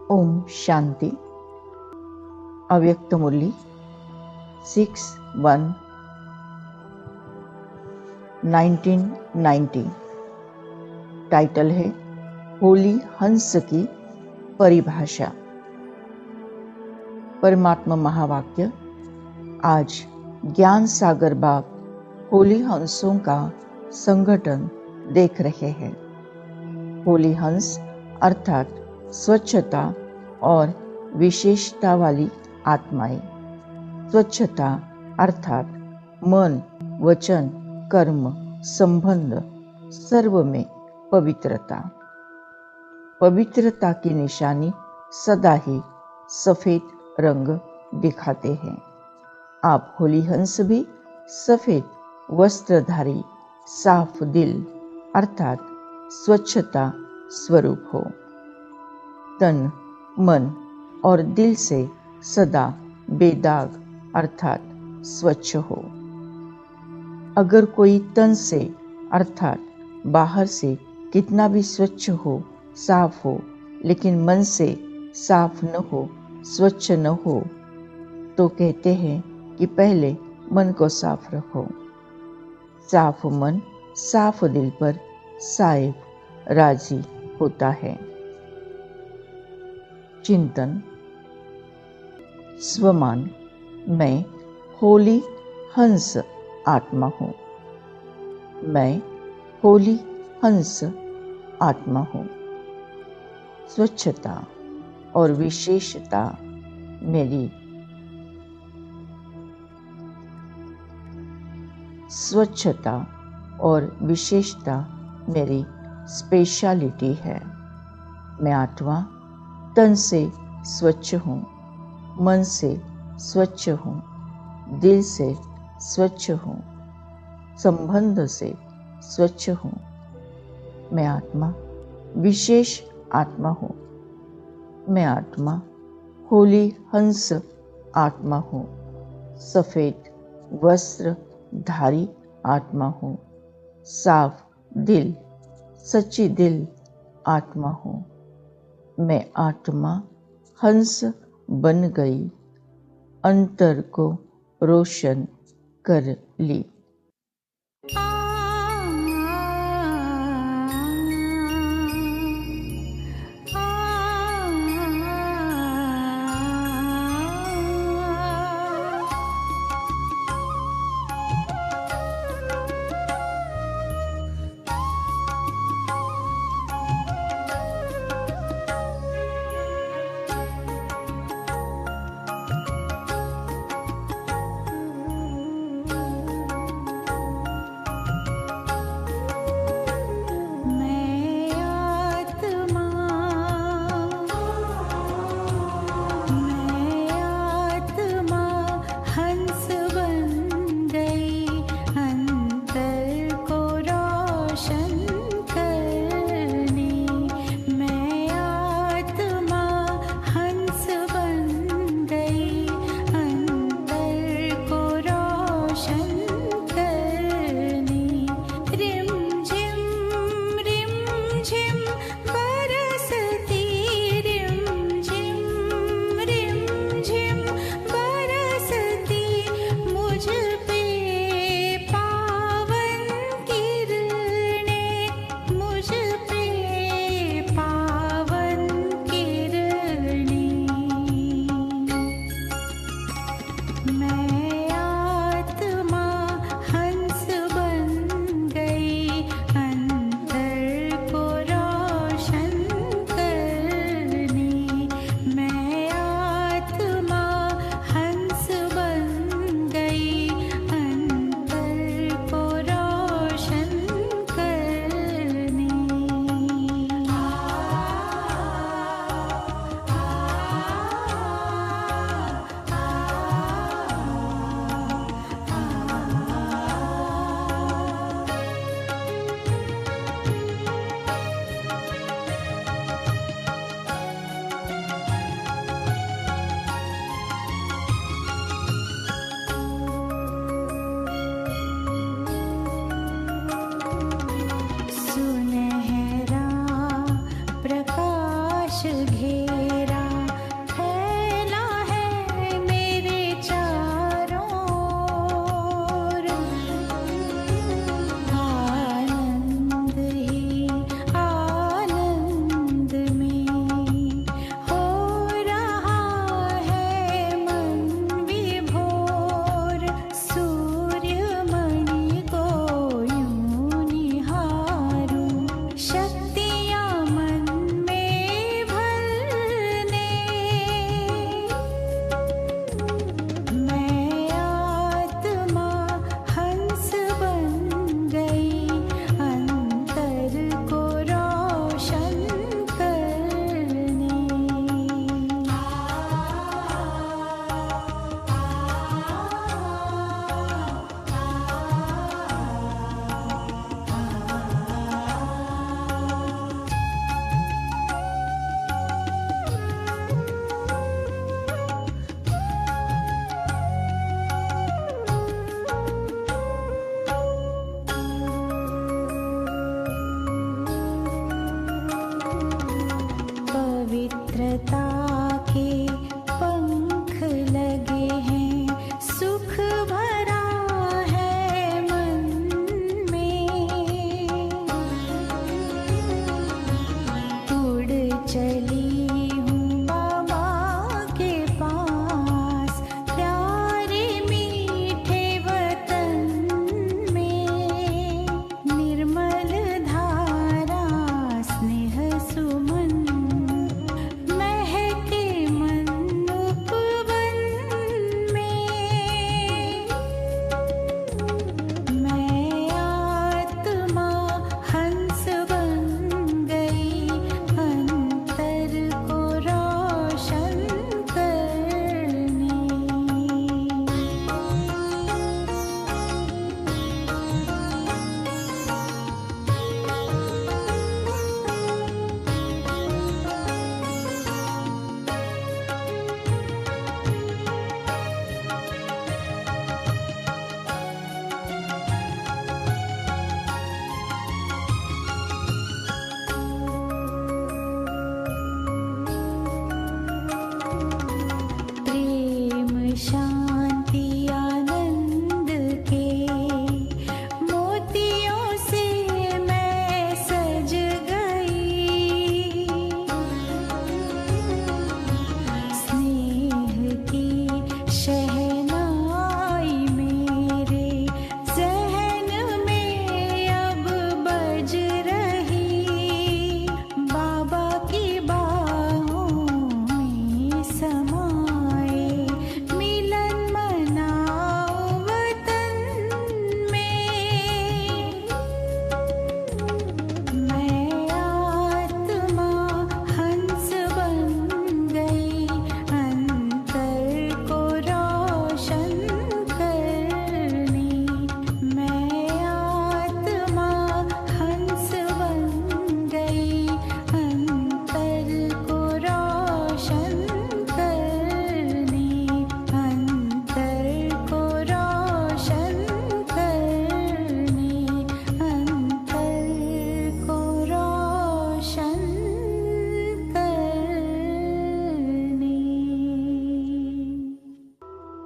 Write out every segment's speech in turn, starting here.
ओम शांति। अव्यक्त मुरली 6/1/1990। टाइटल है होली हंस की परिभाषा। परमात्मा महावाक्य। आज ज्ञान सागर बाप होली हंसों का संगठन देख रहे हैं। होली हंस अर्थात स्वच्छता और विशेषता वाली आत्माएं। स्वच्छता अर्थात मन, वचन, कर्म, संबंध सर्व में पवित्रता। पवित्रता की निशानी सदा ही सफेद रंग दिखाते हैं। आप होली हंस भी सफेद वस्त्रधारी साफ दिल अर्थात स्वच्छता स्वरूप हो। तन, मन और दिल से सदा बेदाग अर्थात स्वच्छ हो। अगर कोई तन से अर्थात बाहर से कितना भी स्वच्छ हो, साफ हो, लेकिन मन से साफ न हो, स्वच्छ न हो, तो कहते हैं कि पहले मन को साफ रखो। साफ मन साफ दिल पर साहिब राजी होता है। चिंतन। स्वमान। मैं होली हंस आत्मा हूँ। मैं होली हंस आत्मा हूँ। स्वच्छता और विशेषता मेरी स्वच्छता और विशेषता मेरी स्पेशलिटी है। मैं आत्मा तन से स्वच्छ हूँ, मन से स्वच्छ हूँ, दिल से स्वच्छ हूँ, संबंध से स्वच्छ हूँ। मैं आत्मा विशेष आत्मा हूँ। मैं आत्मा होली हंस आत्मा हूँ। सफेद वस्त्र धारी आत्मा हूँ। साफ दिल, सच्ची दिल आत्मा हूँ। मैं आत्मा हंस बन गई, अंतर को रोशन कर ली।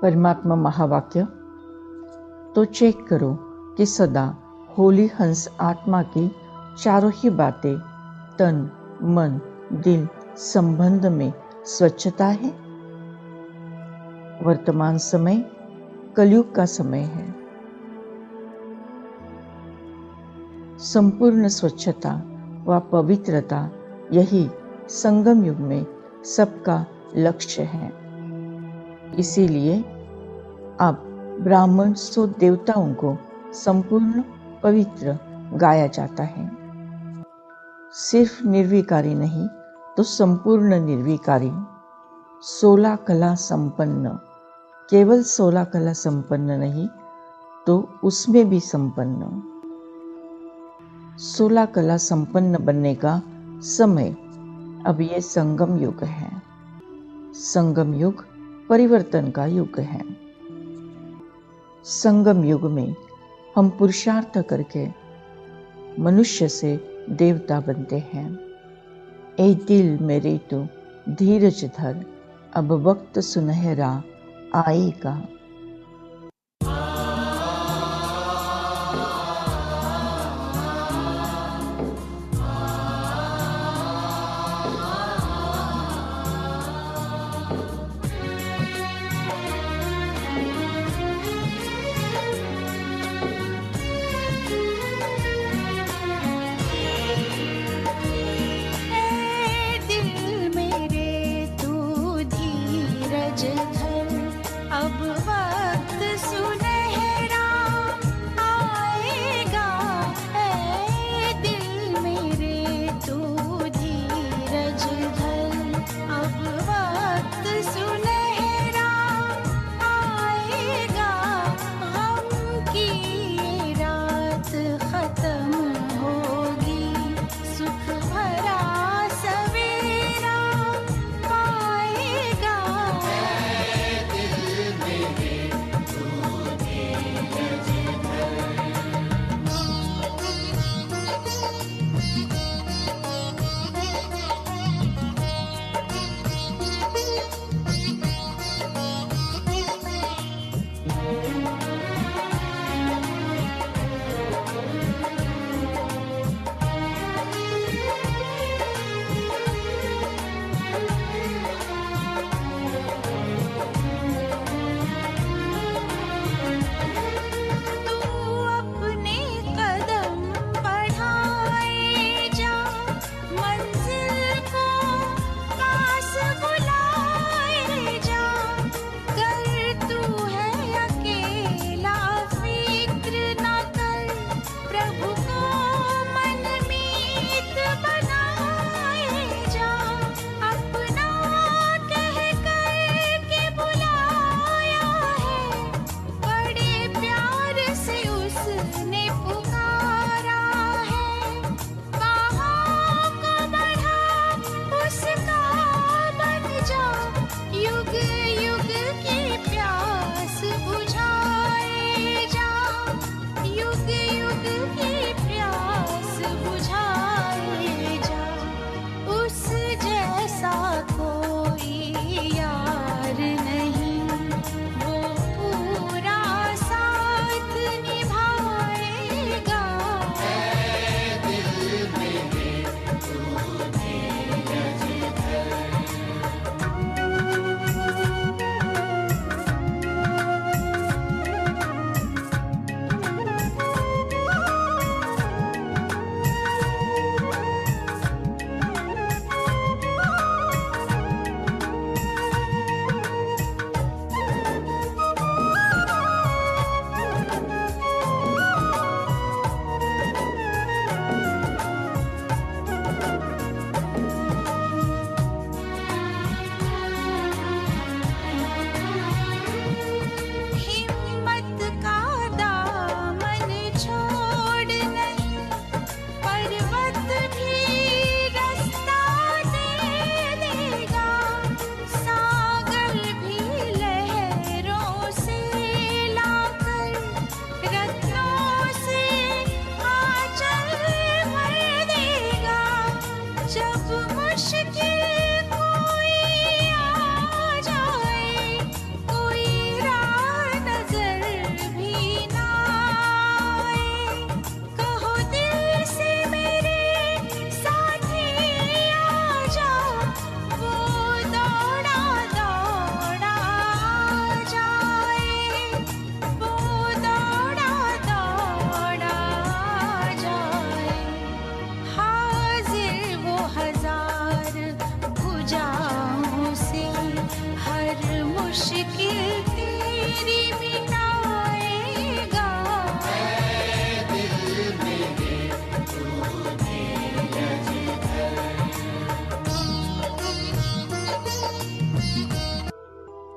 परमात्मा महावाक्य, तो चेक करो कि सदा होली हंस आत्मा की चारों ही बातें तन, मन, दिल संबंध में स्वच्छता है। वर्तमान समय कलयुग का समय है। संपूर्ण स्वच्छता व पवित्रता यही संगम युग में सबका लक्ष्य है। इसीलिए अब ब्राह्मण सो देवताओं को संपूर्ण पवित्र गाया जाता है। सिर्फ निर्विकारी नहीं तो संपूर्ण निर्विकारी, 16 कला संपन्न, केवल 16 कला संपन्न नहीं तो उसमें भी संपन्न। 16 कला संपन्न बनने का समय अब ये संगम युग है। संगम युग परिवर्तन का युग है। संगम युग में हम पुरुषार्थ करके मनुष्य से देवता बनते हैं। ए दिल मेरे तू धीरज धर, अब वक्त सुनहरा आएगा। अब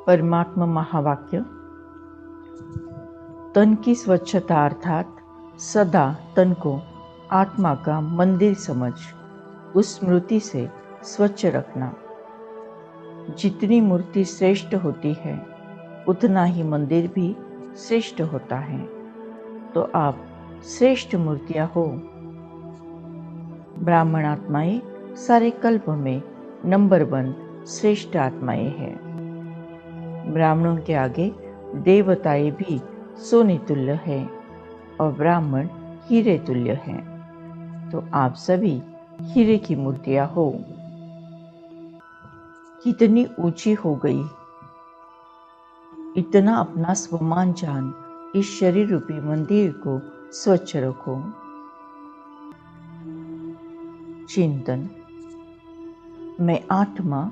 परमात्मा महावाक्य। तन की स्वच्छता अर्थात सदा तन को आत्मा का मंदिर समझ उस स्मृति से स्वच्छ रखना। जितनी मूर्ति श्रेष्ठ होती है उतना ही मंदिर भी श्रेष्ठ होता है। तो आप श्रेष्ठ मूर्तियां हो। ब्राह्मण आत्माएं सारे कल्प में नंबर 1 श्रेष्ठ आत्माएं हैं। ब्राह्मणों के आगे देवताएं भी सोने तुल्य है और ब्राह्मण हीरे तुल्य हैं। तो आप सभी हीरे की मूर्तियां हो। कितनी ऊंची हो गई, इतना अपना स्वमान जान इस शरीर रूपी मंदिर को स्वच्छ रखो। चिंतन। मैं आत्मा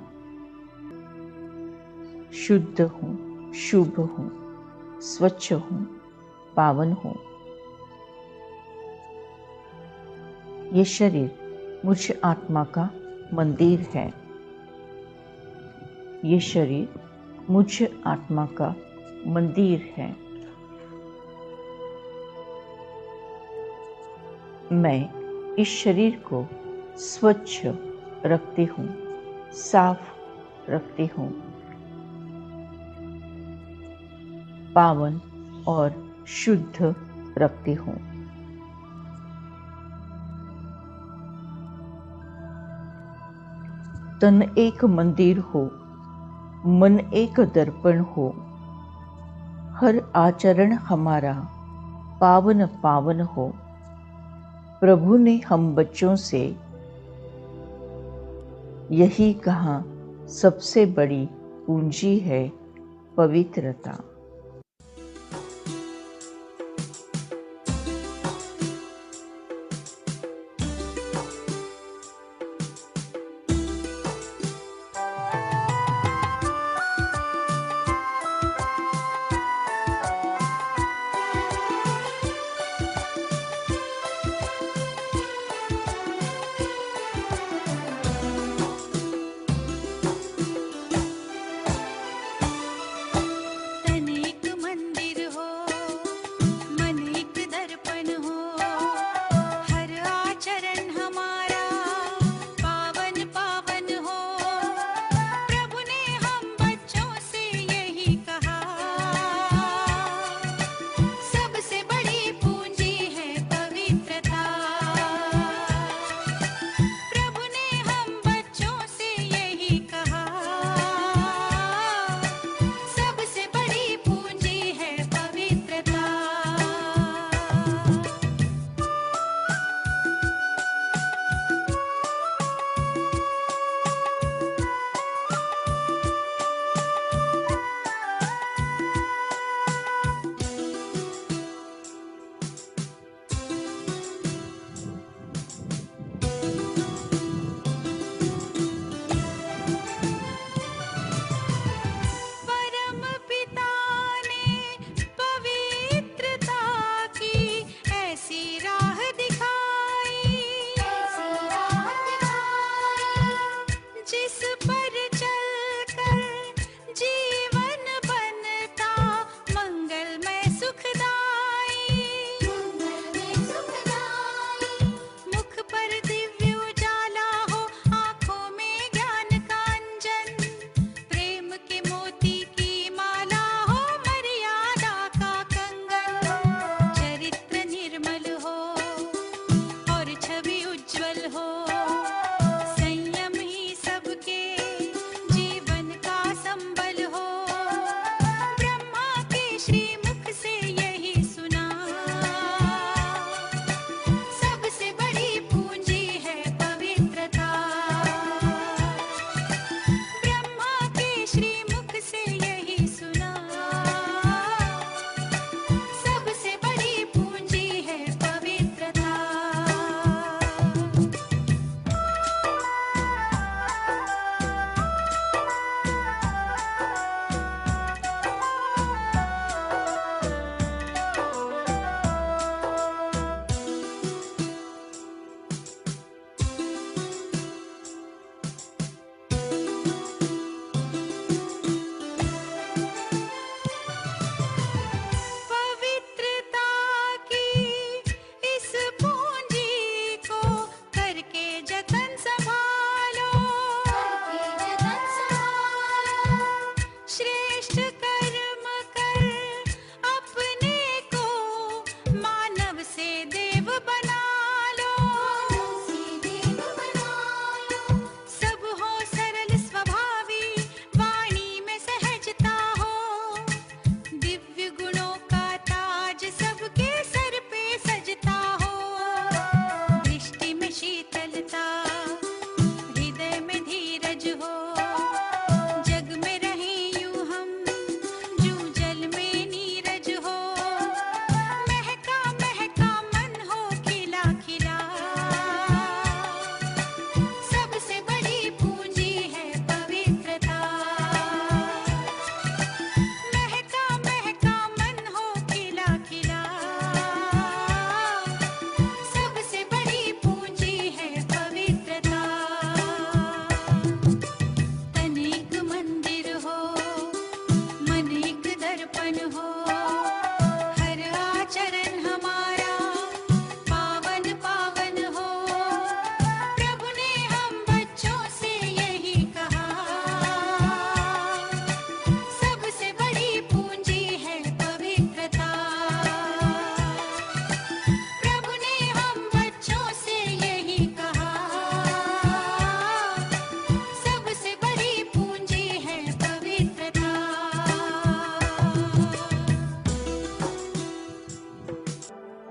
शुद्ध हूँ, शुभ हूँ, स्वच्छ हूँ, पावन हूँ। ये शरीर मुझ आत्मा का मंदिर है। ये शरीर मुझ आत्मा का मंदिर है। मैं इस शरीर को स्वच्छ रखती हूँ, साफ रखती हूँ, पावन और शुद्ध रखती हूँ। तन एक मंदिर हो, मन एक दर्पण हो, हर आचरण हमारा पावन पावन हो। प्रभु ने हम बच्चों से यही कहा, सबसे बड़ी पूंजी है पवित्रता। तन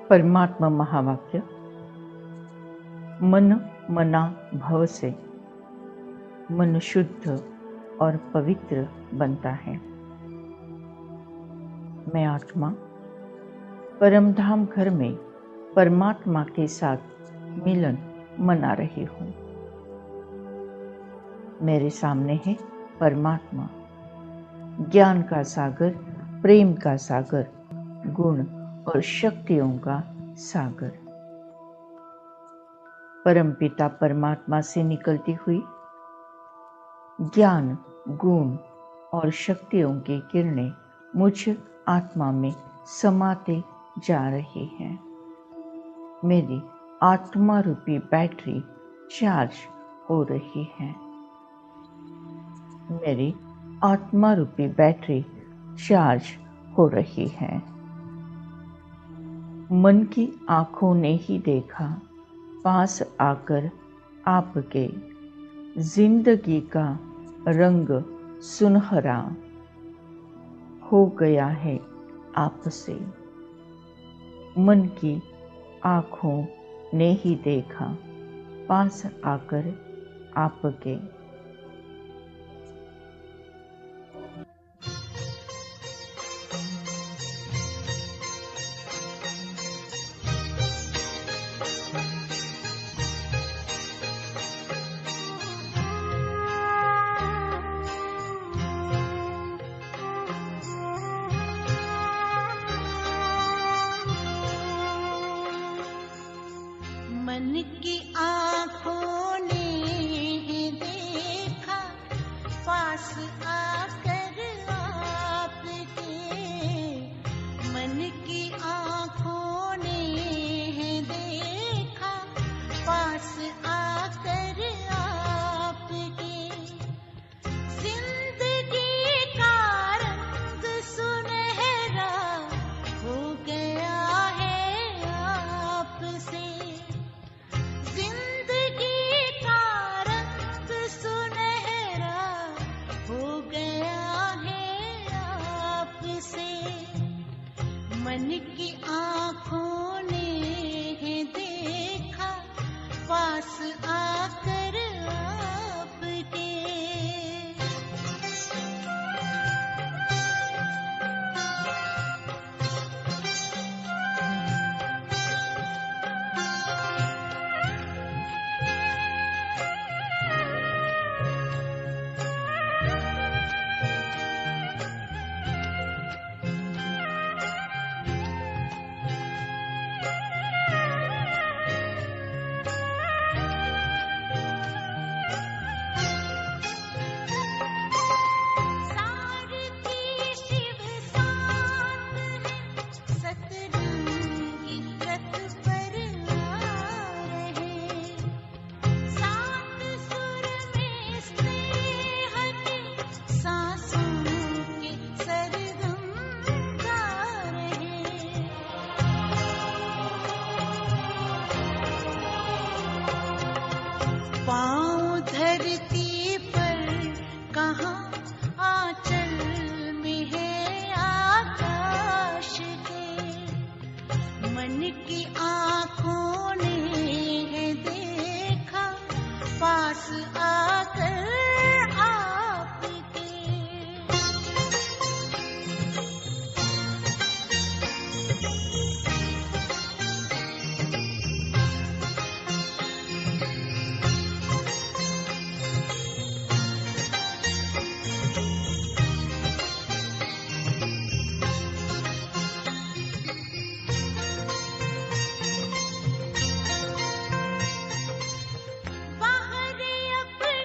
परमात्मा महावाक्य। मन मना भव से मन शुद्ध और पवित्र बनता है। मैं आत्मा परमधाम घर में परमात्मा के साथ मिलन मना रही हूँ। मेरे सामने है परमात्मा, ज्ञान का सागर, प्रेम का सागर, गुण और शक्तियों का सागर। परमपिता परमात्मा से निकलती हुई ज्ञान, गुण और शक्तियों की किरणें मुझ आत्मा में समाते जा रही हैं। मेरी आत्मा रूपी बैटरी चार्ज हो रही है। मेरी आत्मा रूपी बैटरी चार्ज हो रही है। मन की आंखों ने ही देखा, पास आकर आपके, जिंदगी का रंग सुनहरा हो गया है आपसे। मन की आंखों ने ही देखा, पास आकर आपके। मन की आँखों ने देखा, पास आकर आपके। मन की आँखों ने देखा, पास आकर आपके। जिंदगी का रंग सुनहरा हो गया है आपसे। जिंदगी का रंग सुनहरा हो गया है आपसे। मन की आँखों ने देखा, पास आकर आपके। पाँव धरती पर कहाँ, आंचल में है आकाश के। मन की आँखों ने देखा, पास आकर आपके। बाहर अपने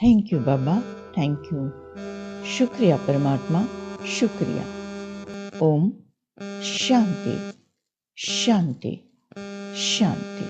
thank you Baba, thank you. शुक्रिया परमात्मा, शुक्रिया। ओम शांति शांति शांति।